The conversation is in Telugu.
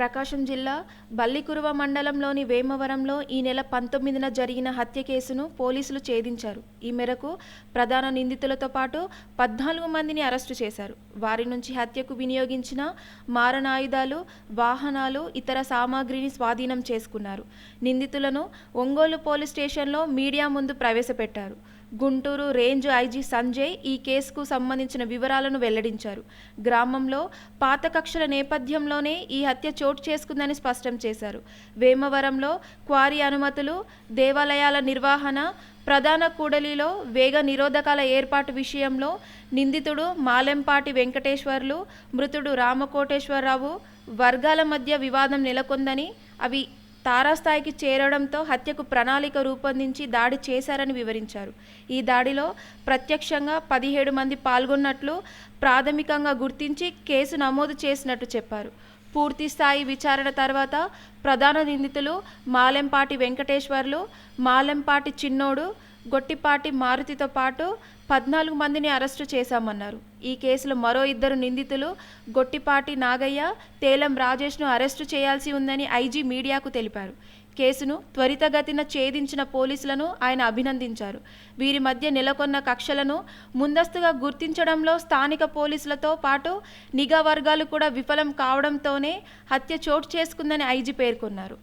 ప్రకాశం జిల్లా బల్లికురువ మండలంలోని వేమవరంలో ఈ నెల 19న జరిగిన హత్య కేసును పోలీసులు ఛేదించారు. ఈ మేరకు ప్రధాన నిందితులతో పాటు 14 మందిని అరెస్టు చేశారు. వారి నుంచి హత్యకు వినియోగించిన మారణాయుధాలు, వాహనాలు, ఇతర సామాగ్రిని స్వాధీనం చేసుకున్నారు. నిందితులను ఒంగోలు పోలీస్ స్టేషన్లో మీడియా ముందు ప్రవేశపెట్టారు. గుంటూరు రేంజ్ ఐజీ సంజయ్ ఈ కేసుకు సంబంధించిన వివరాలను వెల్లడించారు. గ్రామంలో పాత కక్షల నేపథ్యంలోనే ఈ హత్య చోటు చేసుకుందని స్పష్టం చేశారు. వేమవరంలో క్వారీ అనుమతులు, దేవాలయాల నిర్వహణ, ప్రధాన కూడలిలో వేగ నిరోధకాల ఏర్పాటు విషయంలో నిందితుడు మాలెంపాటి వెంకటేశ్వర్లు, మృతుడు రామకోటేశ్వరరావు వర్గాల మధ్య వివాదం నెలకొందని, అవి తారాస్థాయికి చేరడంతో హత్యకు ప్రణాళిక రూపొందించి దాడి చేశారని వివరించారు. ఈ దాడిలో ప్రత్యక్షంగా 17 మంది పాల్గొన్నట్లు ప్రాథమికంగా గుర్తించి కేసు నమోదు చేసినట్టు చెప్పారు. పూర్తి స్థాయి విచారణ తర్వాత ప్రధాన నిందితులు మాలెంపాటి వెంకటేశ్వర్లు, మాలెంపాటి చిన్నోడు, గొట్టిపాటి మారుతితో పాటు 14 మందిని అరెస్టు చేశామన్నారు. ఈ కేసులో మరో 2 నిందితులు గొట్టిపాటి నాగయ్య, తేలం రాజేష్ను అరెస్టు చేయాల్సి ఉందని ఐజీ మీడియాకు తెలిపారు. కేసును త్వరితగతిన ఛేదించిన పోలీసులను ఆయన అభినందించారు. వీరి మధ్య నెలకొన్న కక్షలను ముందస్తుగా గుర్తించడంలో స్థానిక పోలీసులతో పాటు నిఘా వర్గాలు కూడా విఫలం కావడంతోనే హత్య చోటు చేసుకుందని ఐజీ పేర్కొన్నారు.